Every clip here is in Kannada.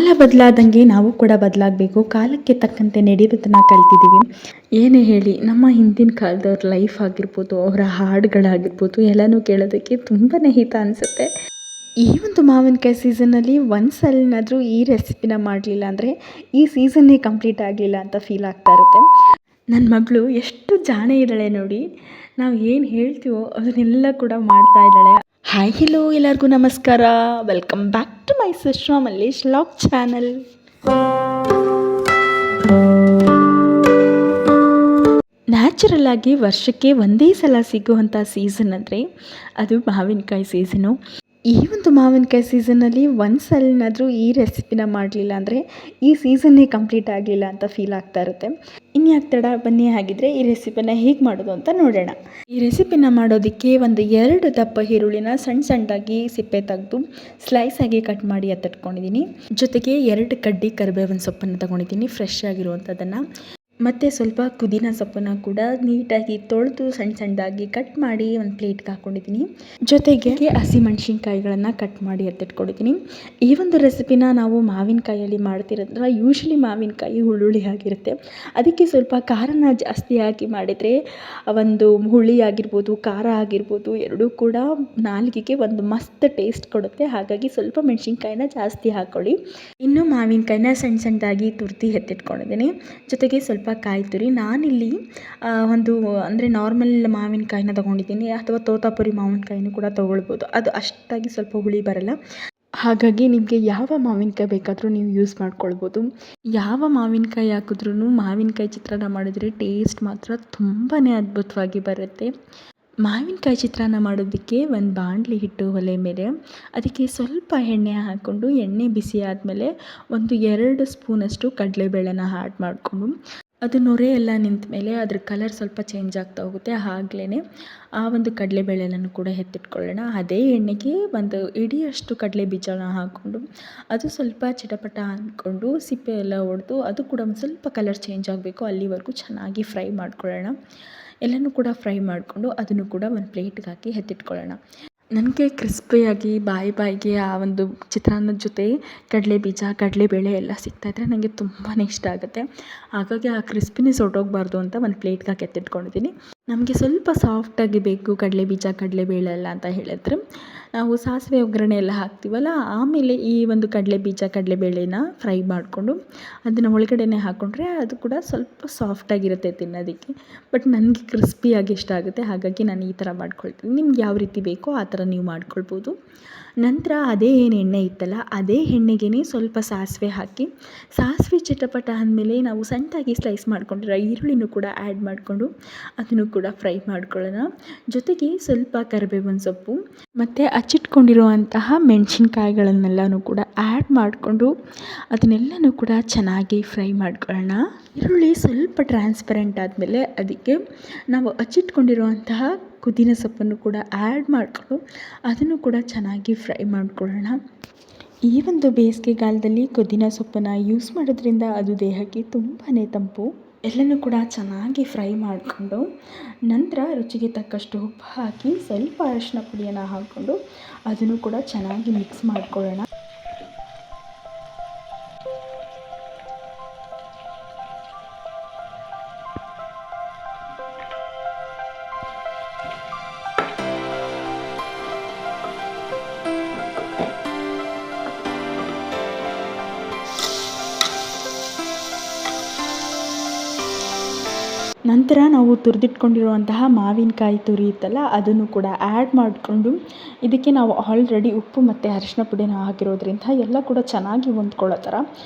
ಕಾಲ ಬದಲಾದಂಗೆ ನಾವು ಕೂಡ ಬದಲಾಗಬೇಕು. ಕಾಲಕ್ಕೆ ತಕ್ಕಂತೆ ನಡೆಯೋದನ್ನು ಕಲ್ತಿದ್ದೀವಿ. ಏನೇ ಹೇಳಿ ನಮ್ಮ ಹಿಂದಿನ ಕಾಲದವ್ರ ಲೈಫ್ ಆಗಿರ್ಬೋದು, ಅವರ ಹಾಡುಗಳಾಗಿರ್ಬೋದು ಎಲ್ಲನೂ ಕೇಳೋದಕ್ಕೆ ತುಂಬಾ ಹಿತ ಅನಿಸುತ್ತೆ. ಈ ಒಂದು ಮಾವಿನಕಾಯಿ ಸೀಸನ್ನಲ್ಲಿ ಒಂದು ಸಲನಾದರೂ ಈ ರೆಸಿಪಿನ ಮಾಡಲಿಲ್ಲ ಅಂದರೆ ಈ ಸೀಸನ್ನೇ ಕಂಪ್ಲೀಟ್ ಆಗಲಿಲ್ಲ ಅಂತ ಫೀಲ್ ಆಗ್ತಾ ಇರುತ್ತೆ. ನನ್ನ ಮಗಳು ಎಷ್ಟು ಜಾಣೆ ಇದ್ದಾಳೆ ನೋಡಿ, ನಾವು ಏನು ಹೇಳ್ತೀವೋ ಅದನ್ನೆಲ್ಲ ಕೂಡ ಮಾಡ್ತಾ ಇದ್ದಾಳೆ. ಹಾಯ್ ಹೆಲೋ ಎಲ್ಲರಿಗೂ ನಮಸ್ಕಾರ. Welcome back to my Sushma Mallesh vlog channel. Natural ಆಗಿ ವರ್ಷಕ್ಕೆ ಒಂದೇ ಸಲ ಸಿಗುವಂಥ ಸೀಸನ್ ಅಂದರೆ ಅದು ಮಾವಿನಕಾಯಿ ಸೀಸನು. ಈ ಒಂದು ಮಾವಿನಕಾಯಿ ಸೀಸನ್ನಲ್ಲಿ ಒಂದು ಸಲನಾದರೂ ಈ ರೆಸಿಪಿನ ಮಾಡಲಿಲ್ಲ ಅಂದರೆ ಈ ಸೀಸನ್ನೇ ಕಂಪ್ಲೀಟ್ ಆಗಲಿಲ್ಲ ಅಂತ ಫೀಲ್ ಆಗ್ತಾ ಇರುತ್ತೆ. ಇನ್ಯಾಕೆ ತಡ, ಬನ್ನಿ ಹಾಗಿದ್ರೆ ಈ ರೆಸಿಪಿನ ಹೇಗೆ ಮಾಡೋದು ಅಂತ ನೋಡೋಣ. ಈ ರೆಸಿಪಿನ ಮಾಡೋದಕ್ಕೆ ಒಂದು 2 ದಪ್ಪ ಈರುಳ್ಳಿನ ಸಣ್ಣದಾಗಿ ಸಿಪ್ಪೆ ತೆಗೆದು ಸ್ಲೈಸ್ ಆಗಿ ಕಟ್ ಮಾಡಿ ಎತ್ತಿಟ್ಕೊಂಡಿದ್ದೀನಿ. ಜೊತೆಗೆ 2 ಕಡ್ಡಿ ಕರಿಬೇವಿನ ಸೊಪ್ಪನ್ನು ತೊಗೊಂಡಿದ್ದೀನಿ, ಫ್ರೆಶ್ ಆಗಿರುವಂಥದ್ದನ್ನು. ಮತ್ತು ಸ್ವಲ್ಪ ಪುದೀನ ಸೊಪ್ಪನ್ನು ಕೂಡ ನೀಟಾಗಿ ತೊಳೆದು ಸಣ್ಣದಾಗಿ ಕಟ್ ಮಾಡಿ ಒಂದು ಪ್ಲೇಟ್ಗೆ ಹಾಕ್ಕೊಂಡಿದ್ದೀನಿ. ಜೊತೆಗೆ ಹಸಿಮೆಣ್ಸಿನ್ಕಾಯಿಗಳನ್ನು ಕಟ್ ಮಾಡಿ ಎತ್ತಿಟ್ಕೊಂಡಿದ್ದೀನಿ. ಈ ಒಂದು ರೆಸಿಪಿನ ನಾವು ಮಾವಿನಕಾಯಲ್ಲಿ ಮಾಡ್ತಿರೋದ್ರ ಯೂಶ್ವಲಿ ಮಾವಿನಕಾಯಿ ಹುಳಿ ಆಗಿರುತ್ತೆ. ಅದಕ್ಕೆ ಸ್ವಲ್ಪ ಖಾರನ ಜಾಸ್ತಿ ಹಾಕಿ ಮಾಡಿದರೆ ಒಂದು ಹುಳಿ ಆಗಿರ್ಬೋದು, ಖಾರ ಆಗಿರ್ಬೋದು ಎರಡೂ ಕೂಡ ನಾಲಿಗೆಗೆ ಒಂದು ಮಸ್ತ್ ಟೇಸ್ಟ್ ಕೊಡುತ್ತೆ. ಹಾಗಾಗಿ ಸ್ವಲ್ಪ ಮೆಣಸಿನ್ಕಾಯಿನ ಜಾಸ್ತಿ ಹಾಕ್ಕೊಳ್ಳಿ. ಇನ್ನು ಮಾವಿನಕಾಯಿನ ಸಣ್ಣದಾಗಿ ತುರ್ದಿ ಎತ್ತಿಟ್ಕೊಂಡಿದ್ದೀನಿ. ಜೊತೆಗೆ ಸ್ವಲ್ಪ ಕಾಯಿ ತುರಿ. ನಾನಿಲ್ಲಿ ಒಂದು ಅಂದರೆ ನಾರ್ಮಲ್ ಮಾವಿನಕಾಯಿನ ತೊಗೊಂಡಿದ್ದೀನಿ, ಅಥವಾ ತೋತಾಪುರಿ ಮಾವಿನಕಾಯಿನೂ ಕೂಡ ತೊಗೊಳ್ಬೋದು. ಅದು ಅಷ್ಟಾಗಿ ಸ್ವಲ್ಪ ಹುಳಿ ಬರಲ್ಲ. ಹಾಗಾಗಿ ನಿಮಗೆ ಯಾವ ಮಾವಿನಕಾಯಿ ಬೇಕಾದರೂ ನೀವು ಯೂಸ್ ಮಾಡ್ಕೊಳ್ಬೋದು. ಯಾವ ಮಾವಿನಕಾಯಿ ಹಾಕಿದ್ರೂ ಮಾವಿನಕಾಯಿ ಚಿತ್ರಾನ್ನ ಮಾಡಿದರೆ ಟೇಸ್ಟ್ ಮಾತ್ರ ತುಂಬಾ ಅದ್ಭುತವಾಗಿ ಬರುತ್ತೆ. ಮಾವಿನಕಾಯಿ ಚಿತ್ರಾನ್ನ ಮಾಡೋದಕ್ಕೆ ಒಂದು ಬಾಣಲಿ ಇಟ್ಟು ಒಲೆ ಮೇಲೆ ಅದಕ್ಕೆ ಸ್ವಲ್ಪ ಎಣ್ಣೆ ಹಾಕ್ಕೊಂಡು, ಎಣ್ಣೆ ಬಿಸಿ ಆದಮೇಲೆ ಒಂದು 2 ಸ್ಪೂನಷ್ಟು ಕಡಲೆಬೇಳೆನ ಆ್ಯಡ್ ಮಾಡಿಕೊಂಡು, ಅದು ನೊರೆ ಎಲ್ಲ ನಿಂತ ಮೇಲೆ ಅದ್ರ ಕಲರ್ ಸ್ವಲ್ಪ ಚೇಂಜ್ ಆಗ್ತಾ ಹೋಗುತ್ತೆ. ಆಗಲೇ ಆ ಒಂದು ಕಡಲೆಬೇಳೆನೂ ಕೂಡ ಎತ್ತಿಟ್ಕೊಳ್ಳೋಣ. ಅದೇ ಎಣ್ಣೆಗೆ ಒಂದು ಇಡಿಯಷ್ಟು ಕಡಲೆ ಬೀಜನ ಹಾಕ್ಕೊಂಡು ಅದು ಸ್ವಲ್ಪ ಚಿಟಪಟ ಅಂದ್ಕೊಂಡು ಸಿಪ್ಪೆ ಎಲ್ಲ ಹೊಡೆದು ಅದು ಕೂಡ ಒಂದು ಸ್ವಲ್ಪ ಕಲರ್ ಚೇಂಜ್ ಆಗಬೇಕು, ಅಲ್ಲಿವರೆಗೂ ಚೆನ್ನಾಗಿ ಫ್ರೈ ಮಾಡ್ಕೊಳ್ಳೋಣ. ಎಲ್ಲನೂ ಕೂಡ ಫ್ರೈ ಮಾಡಿಕೊಂಡು ಅದನ್ನು ಕೂಡ ಒಂದು ಪ್ಲೇಟ್ಗೆ ಹಾಕಿ ಎತ್ತಿಟ್ಕೊಳ್ಳೋಣ. ನನಗೆ ಕ್ರಿಸ್ಪಿಯಾಗಿ ಬಾಯಿಗೆ ಆ ಒಂದು ಚಿತ್ರಾನ್ನದ ಜೊತೆ ಕಡಲೆ ಬೀಜ, ಕಡಲೆಬೇಳೆ ಎಲ್ಲ ಸಿಗ್ತಾಯಿದ್ರೆ ನನಗೆ ತುಂಬಾ ಇಷ್ಟ ಆಗುತ್ತೆ. ಹಾಗಾಗಿ ಆ ಕ್ರಿಸ್ಪಿನೆಸ್ ಹೊರಟೋಗಬಾರ್ದು ಅಂತ ಒಂದು ಪ್ಲೇಟ್ಗೆ ಹಾಕಿ ಎತ್ತಿಟ್ಕೊಂಡಿದ್ದೀನಿ. ನಮಗೆ ಸ್ವಲ್ಪ ಸಾಫ್ಟಾಗಿ ಬೇಕು ಕಡಲೆ ಬೀಜ, ಕಡಲೆಬೇಳೆ ಎಲ್ಲ ಅಂತ ಹೇಳಿದ್ರೆ ನಾವು ಸಾಸಿವೆ ಒಗ್ಗರಣೆ ಎಲ್ಲ ಹಾಕ್ತೀವಲ್ಲ, ಆಮೇಲೆ ಈ ಒಂದು ಕಡಲೆ ಬೀಜ, ಕಡಲೆಬೇಳೆನ ಫ್ರೈ ಮಾಡಿಕೊಂಡು ಅದನ್ನು ಒಳಗಡೆನೇ ಹಾಕ್ಕೊಂಡ್ರೆ ಅದು ಕೂಡ ಸ್ವಲ್ಪ ಸಾಫ್ಟಾಗಿರುತ್ತೆ ತಿನ್ನೋದಕ್ಕೆ. ಬಟ್ ನನಗೆ ಕ್ರಿಸ್ಪಿಯಾಗಿ ಇಷ್ಟ ಆಗುತ್ತೆ, ಹಾಗಾಗಿ ನಾನು ಈ ಥರ ಮಾಡ್ಕೊಳ್ತೀನಿ. ನಿಮ್ಗೆ ಯಾವ ರೀತಿ ಬೇಕೋ ಆ ಥರ ನೀವು ಮಾಡ್ಕೊಳ್ಬೋದು. ನಂತರ ಅದೇ ಏನು ಎಣ್ಣೆ ಇತ್ತಲ್ಲ, ಅದೇ ಎಣ್ಣೆಗೇ ಸ್ವಲ್ಪ ಸಾಸಿವೆ ಹಾಕಿ, ಸಾಸಿವೆ ಚಿಟಪಟ ಆದಮೇಲೆ ನಾವು ಸಣ್ಣದಾಗಿ ಸ್ಲೈಸ್ ಮಾಡ್ಕೊಂಡಿರೋ ಈರುಳ್ಳಿನೂ ಕೂಡ ಆ್ಯಡ್ ಮಾಡಿಕೊಂಡು ಅದನ್ನು ಕೂಡ ಫ್ರೈ ಮಾಡ್ಕೊಳ್ಳೋಣ. ಜೊತೆಗೆ ಸ್ವಲ್ಪ ಕರಿಬೇವಿನ ಸೊಪ್ಪು ಮತ್ತು ಹಚ್ಚಿಟ್ಕೊಂಡಿರುವಂತಹ ಮೆಣಸಿನ್ಕಾಯಿಗಳನ್ನೆಲ್ಲನೂ ಕೂಡ ಆ್ಯಡ್ ಮಾಡಿಕೊಂಡು ಅದನ್ನೆಲ್ಲನೂ ಕೂಡ ಚೆನ್ನಾಗಿ ಫ್ರೈ ಮಾಡ್ಕೊಳ್ಳೋಣ. ಈರುಳ್ಳಿ ಸ್ವಲ್ಪ ಟ್ರಾನ್ಸ್ಪರೆಂಟ್ ಆದಮೇಲೆ ಅದಕ್ಕೆ ನಾವು ಹಚ್ಚಿಟ್ಕೊಂಡಿರುವಂತಹ ಪುದೀನ ಸೊಪ್ಪನ್ನು ಕೂಡ ಆ್ಯಡ್ ಮಾಡಿಕೊಂಡು ಅದನ್ನು ಕೂಡ ಚೆನ್ನಾಗಿ ಫ್ರೈ ಮಾಡ್ಕೊಳ್ಳೋಣ. ಈ ಒಂದು ಬೇಸಿಗೆಗಾಲದಲ್ಲಿ ಪುದೀನ ಸೊಪ್ಪನ್ನು ಯೂಸ್ ಮಾಡೋದ್ರಿಂದ ಅದು ದೇಹಕ್ಕೆ ತುಂಬಾ ತಂಪು. ಎಲ್ಲನೂ ಕೂಡ ಚೆನ್ನಾಗಿ ಫ್ರೈ ಮಾಡಿಕೊಂಡು ನಂತರ ರುಚಿಗೆ ತಕ್ಕಷ್ಟು ಉಪ್ಪು ಹಾಕಿ ಸ್ವಲ್ಪ ಅರಿಶಿನ ಪುಡಿಯನ್ನು ಹಾಕ್ಕೊಂಡು ಅದನ್ನು ಕೂಡ ಚೆನ್ನಾಗಿ ಮಿಕ್ಸ್ ಮಾಡ್ಕೊಳ್ಳೋಣ. ನಂತರ ನಾವು ತುರಿದಿಟ್ಕೊಂಡಿರುವಂತಹ ಮಾವಿನಕಾಯಿ ತುರಿ ಇತ್ತಲ್ಲ ಅದನ್ನು ಕೂಡ ಆ್ಯಡ್ ಮಾಡಿಕೊಂಡು ಇದಕ್ಕೆ ನಾವು ಆಲ್ರೆಡಿ ಉಪ್ಪು ಮತ್ತು ಅರಿಶಿನ ಪುಡಿನ ಹಾಕಿರೋದ್ರಿಂದ ಎಲ್ಲ ಕೂಡ ಚೆನ್ನಾಗಿ ಹೊಂದ್ಕೊಳ್ಳೋ ಥರ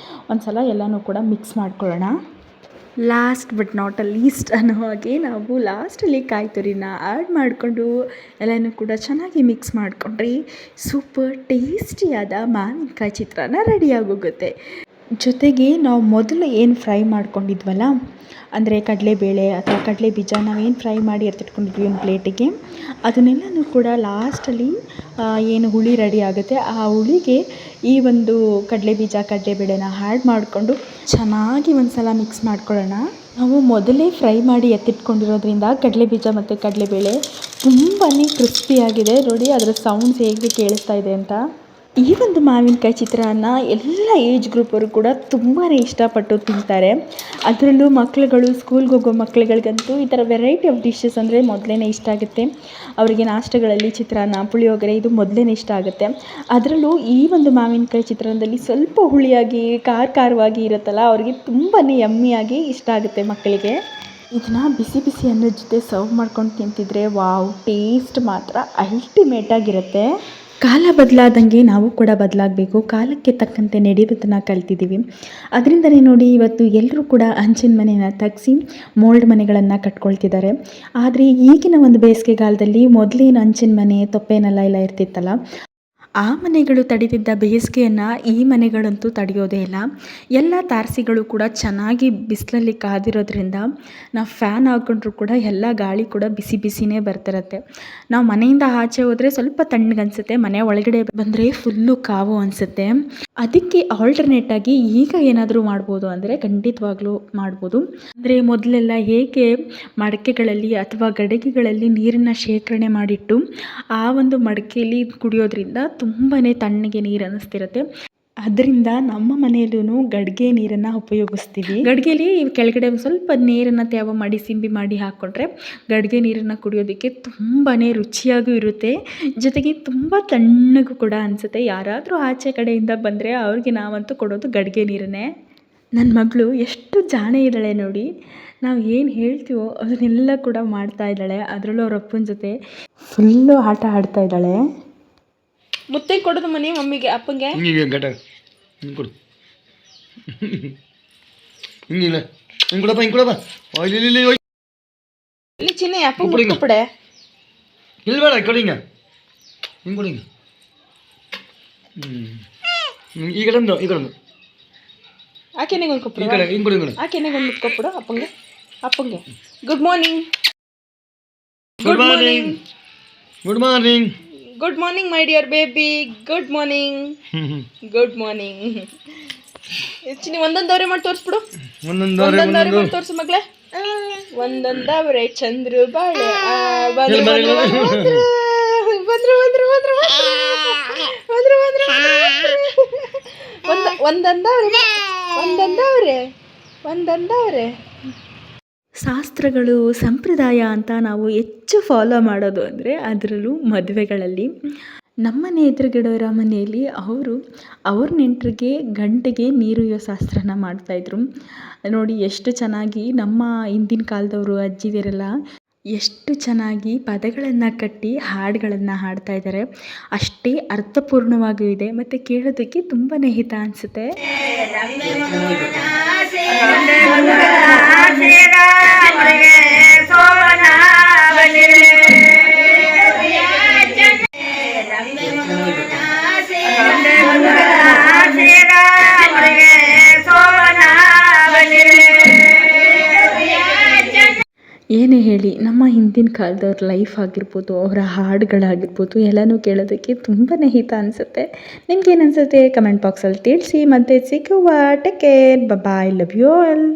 ಒಂದು ಸಲ ಎಲ್ಲನೂ ಕೂಡ ಮಿಕ್ಸ್ ಮಾಡ್ಕೊಳ್ಳೋಣ. Last but not a least ಅನ್ನೋ ಹಾಗೆ ನಾವು ಲಾಸ್ಟಲ್ಲಿ ಕಾಯಿ ತುರಿನ ಆ್ಯಡ್ ಮಾಡಿಕೊಂಡು ಎಲ್ಲನೂ ಕೂಡ ಚೆನ್ನಾಗಿ ಮಿಕ್ಸ್ ಮಾಡಿಕೊಂಡ್ರೆ ಸೂಪರ್ ಟೇಸ್ಟಿಯಾದ ಮಾವಿನಕಾಯಿ ಚಿತ್ರಾನ್ನ ರೆಡಿಯಾಗೋಗುತ್ತೆ. ಜೊತೆಗೆ ನಾವು ಮೊದಲು ಏನು ಫ್ರೈ ಮಾಡ್ಕೊಂಡಿದ್ವಲ್ಲ, ಅಂದರೆ ಕಡಲೆಬೇಳೆ ಅಥವಾ ಕಡಲೆ ಬೀಜ ನಾವೇನು ಫ್ರೈ ಮಾಡಿ ಎತ್ತಿಟ್ಕೊಂಡಿದ್ವಿ ಒಂದು ಪ್ಲೇಟಿಗೆ, ಅದನ್ನೆಲ್ಲನೂ ಕೂಡ ಲಾಸ್ಟಲ್ಲಿ ಏನು ಹುಳಿ ರೆಡಿ ಆಗುತ್ತೆ ಆ ಹುಳಿಗೆ ಈ ಒಂದು ಕಡಲೆ ಬೀಜ, ಕಡಲೆಬೇಳೆನ ಆ್ಯಡ್ ಮಾಡಿಕೊಂಡು ಚೆನ್ನಾಗಿ ಒಂದು ಸಲ ಮಿಕ್ಸ್ ಮಾಡ್ಕೊಳ್ಳೋಣ. ನಾವು ಮೊದಲೇ ಫ್ರೈ ಮಾಡಿ ಎತ್ತಿಟ್ಕೊಂಡಿರೋದ್ರಿಂದ ಕಡಲೆ ಬೀಜ ಮತ್ತು ಕಡಲೆಬೇಳೆ ತುಂಬಾ ಕ್ರಿಸ್ಪಿಯಾಗಿದೆ. ನೋಡಿ ಅದರ ಸೌಂಡ್ಸ್ ಹೇಗೆ ಕೇಳಿಸ್ತಾ ಇದೆ ಅಂತ. ಈ ಒಂದು ಮಾವಿನಕಾಯಿ ಚಿತ್ರಾನ್ನ ಎಲ್ಲ ಏಜ್ ಗ್ರೂಪವರು ಕೂಡ ತುಂಬಾ ಇಷ್ಟಪಟ್ಟು ತಿಂತಾರೆ. ಅದರಲ್ಲೂ ಮಕ್ಳುಗಳು ಸ್ಕೂಲ್ಗೆ ಹೋಗೋ ಮಕ್ಳುಗಳಿಗಂತೂ ಈ ಥರ ವೆರೈಟಿ ಆಫ್ ಡಿಶಸ್ ಅಂದರೆ ಮೊದಲೇ ಇಷ್ಟ ಆಗುತ್ತೆ. ಅವರಿಗೆ ನಾಷ್ಟಗಳಲ್ಲಿ ಚಿತ್ರಾನ್ನ, ಪುಳಿಯೋಗರೆ ಇದು ಮೊದಲೇ ಇಷ್ಟ ಆಗುತ್ತೆ. ಅದರಲ್ಲೂ ಈ ಒಂದು ಮಾವಿನಕಾಯಿ ಚಿತ್ರಾನ್ನದಲ್ಲಿ ಸ್ವಲ್ಪ ಹುಳಿಯಾಗಿ ಖಾರವಾಗಿ ಇರುತ್ತಲ್ಲ, ಅವರಿಗೆ ತುಂಬಾ ಯಮ್ಮಿಯಾಗಿ ಇಷ್ಟ ಆಗುತ್ತೆ ಮಕ್ಕಳಿಗೆ. ಇದನ್ನು ಬಿಸಿ ಬಿಸಿ ಅನ್ನದ ಜೊತೆ ಸರ್ವ್ ಮಾಡ್ಕೊಂಡು ತಿಂತಿದ್ರೆ ವಾವ್, ಟೇಸ್ಟ್ ಮಾತ್ರ ಅಲ್ಟಿಮೇಟಾಗಿರುತ್ತೆ. ಕಾಲ ಬದಲಾದಂಗೆ ನಾವು ಕೂಡ ಬದಲಾಗಬೇಕು. ಕಾಲಕ್ಕೆ ತಕ್ಕಂತೆ ನಡೆಯೋದನ್ನು ಕಲ್ತಿದ್ದೀವಿ. ಅದರಿಂದನೇ ನೋಡಿ ಇವತ್ತು ಎಲ್ಲರೂ ಕೂಡ ಹಂಚಿನ ಮನೆಯನ್ನು ತೆಗೆಸಿ ಮೋಲ್ಡ್ ಮನೆಗಳನ್ನು ಕಟ್ಕೊಳ್ತಿದ್ದಾರೆ. ಆದರೆ ಈಗಿನ ಒಂದು ಬೇಸಿಗೆಗಾಲದಲ್ಲಿ ಮೊದಲೇನು ಹಂಚಿನ ಮನೆ, ತೊಪ್ಪೆನೆಲ್ಲ ಎಲ್ಲ ಇರ್ತಿತ್ತಲ್ಲ, ಆ ಮನೆಗಳು ತಡೀತಿದ್ದ ಬೇಸಿಗೆಯನ್ನು ಈ ಮನೆಗಳಂತೂ ತಡೆಯೋದೇ ಇಲ್ಲ. ಎಲ್ಲ ತಾರಸಿಗಳು ಕೂಡ ಚೆನ್ನಾಗಿ ಬಿಸಿಲಲ್ಲಿ ಕಾದಿರೋದ್ರಿಂದ ನಾವು ಫ್ಯಾನ್ ಹಾಕ್ಕೊಂಡ್ರೂ ಕೂಡ ಎಲ್ಲ ಗಾಳಿ ಕೂಡ ಬಿಸಿ ಬಿಸಿನೇ ಬರ್ತಿರತ್ತೆ. ನಾವು ಮನೆಯಿಂದ ಆಚೆ ಹೋದರೆ ಸ್ವಲ್ಪ ತಣ್ಣಗನ್ಸುತ್ತೆ, ಮನೆ ಒಳಗಡೆ ಬಂದರೆ ಫುಲ್ಲು ಕಾವು ಅನಿಸುತ್ತೆ. ಅದಕ್ಕೆ ಆಲ್ಟರ್ನೇಟಾಗಿ ಈಗ ಏನಾದರೂ ಮಾಡ್ಬೋದು ಅಂದರೆ ಖಂಡಿತವಾಗ್ಲೂ ಮಾಡ್ಬೋದು. ಅಂದರೆ ಮೊದಲೆಲ್ಲ ಹೇಗೆ ಮಡಕೆಗಳಲ್ಲಿ ಅಥವಾ ಗಡಿಗೆಗಳಲ್ಲಿ ನೀರನ್ನು ಶೇಖರಣೆ ಮಾಡಿಟ್ಟು ಆ ಒಂದು ಮಡಕೆಯಲ್ಲಿ ಕುಡಿಯೋದ್ರಿಂದ ತುಂಬಾ ತಣ್ಣಗೆ ನೀರು ಅನ್ನಿಸ್ತಿರುತ್ತೆ. ಅದರಿಂದ ನಮ್ಮ ಮನೆಯಲ್ಲೂ ಗಡಿಗೆ ನೀರನ್ನು ಉಪಯೋಗಿಸ್ತೀವಿ. ಗಡಿಗೆಲಿ ಕೆಳಗಡೆ ಒಂದು ಸ್ವಲ್ಪ ನೀರನ್ನು ತ್ಯಾವ ಮಾಡಿ ಸಿಂಬಿ ಮಾಡಿ ಹಾಕ್ಕೊಂಡ್ರೆ ಗಡಿಗೆ ನೀರನ್ನು ಕುಡಿಯೋದಕ್ಕೆ ತುಂಬಾ ರುಚಿಯಾಗೂ ಇರುತ್ತೆ, ಜೊತೆಗೆ ತುಂಬ ತಣ್ಣಗೂ ಕೂಡ ಅನಿಸುತ್ತೆ. ಯಾರಾದರೂ ಆಚೆ ಕಡೆಯಿಂದ ಬಂದರೆ ಅವ್ರಿಗೆ ನಾವಂತೂ ಕೊಡೋದು ಗಡಿಗೆ ನೀರನ್ನೇ. ನನ್ನ ಮಗಳು ಎಷ್ಟು ಜಾಣೆ ಇದ್ದಾಳೆ ನೋಡಿ, ನಾವು ಏನು ಹೇಳ್ತೀವೋ ಅದನ್ನೆಲ್ಲ ಕೂಡ ಮಾಡ್ತಾ ಇದ್ದಾಳೆ. ಅದರಲ್ಲೂ ಅವ್ರ ಅಪ್ಪನ ಜೊತೆ ಫುಲ್ಲು ಆಟ ಆಡ್ತಾ ಇದ್ದಾಳೆ. ಮುತ್ತೆ ಕೊಡೋದು ಮನೆ ಮಮ್ಮಿಗೆ ಅಪ್ಪಂಗೆ ಹಿಂಗೆ ಗಟ ಹಿಂಗೆ ಕೊಡು, ಹಿಂಗಿಲ್ಲ ಹಿಂಗೆ ಕೊಡಪ್ಪ, ಹಿಂಗೆ ಕೊಡಪ್ಪ. ಇಲ್ಲಿ ಚಿನ್ನೆ ಅಪ್ಪಂಗೆ ಕೊಡೆ ಇಲ್ಲಿ ಬೇಡ, ಈ ಕಡೆ ಹಿಂಗೆ ಹಿಂಗೆ ಕೊಡು, ಹಿಂಗೆ ಈ ಕಡೆ ಒಂದು, ಈ ಕಡೆ ಒಂದು ಆಕೆನೆಗೆ ಒಂದು ಕೊಪ್ಪಡು, ಈ ಕಡೆ ಹಿಂಗೆ ಕೊಡು, ಹಿಂಗೆ ಆಕೆನೆಗೆ ಒಂದು ಕೊಪ್ಪಡು ಅಪ್ಪಂಗೆ. Good morning, good morning, good morning, good morning my dear baby, good morning, good morning. ಚಿನ್ನಿ ಒಂದೊಂದವ್ರೆ ಮಾಡಿ ತೋರಿಸ್ಬಿಡು, ಒಂದೊಂದವ್ರೆ ಮಾಡಿ ತೋರಿಸು ಮಗಳೇ. ಒಂದೊಂದವ್ರೆ ಚಂದ್ರು ಬಾಳೆ ಒಂದೊಂದವ್ರೆ. ಶಾಸ್ತ್ರಗಳು, ಸಂಪ್ರದಾಯ ಅಂತ ನಾವು ಹೆಚ್ಚು ಫಾಲೋ ಮಾಡೋದು ಅಂದರೆ ಅದರಲ್ಲೂ ಮದುವೆಗಳಲ್ಲಿ. ನಮ್ಮನೆ ಎದುರುಗಡೆಯವರ ಮನೆಯಲ್ಲಿ ಅವ್ರ ನೆಂಟರಿಗೆ ಗಂಟೆಗೆ ನೀರುಯ್ಯೋ ಶಾಸ್ತ್ರನ ಮಾಡ್ತಾಯಿದ್ರು ನೋಡಿ. ಎಷ್ಟು ಚೆನ್ನಾಗಿ ನಮ್ಮ ಹಿಂದಿನ ಕಾಲದವರು ಅಜ್ಜಿದಿರೆಲ್ಲ ಎಷ್ಟು ಚೆನ್ನಾಗಿ ಪದಗಳನ್ನು ಕಟ್ಟಿ ಹಾಡುಗಳನ್ನು ಹಾಡ್ತಾ ಇದ್ದಾರೆ. ಅಷ್ಟೇ ಅರ್ಥಪೂರ್ಣವಾಗಿಯೂ ಇದೆ ಮತ್ತು ಕೇಳೋದಕ್ಕೆ ತುಂಬಾ ಹಿತ ಅನಿಸುತ್ತೆ. ಏನೇ ಹೇಳಿ, ನಮ್ಮ ಹಿಂದಿನ ಕಾಲದವ್ರ ಲೈಫ್ ಆಗಿರ್ಬೋದು, ಅವರ ಹಾಡುಗಳಾಗಿರ್ಬೋದು ಎಲ್ಲನೂ ಕೇಳೋದಕ್ಕೆ ತುಂಬಾ ಹಿತ ಅನಿಸುತ್ತೆ. ನಿಮ್ಗೇನು ಅನಿಸುತ್ತೆ ಕಮೆಂಟ್ ಬಾಕ್ಸಲ್ಲಿ ತಿಳಿಸಿ. ಮತ್ತು ಸಿಗುವ. Take care, bye, love you all.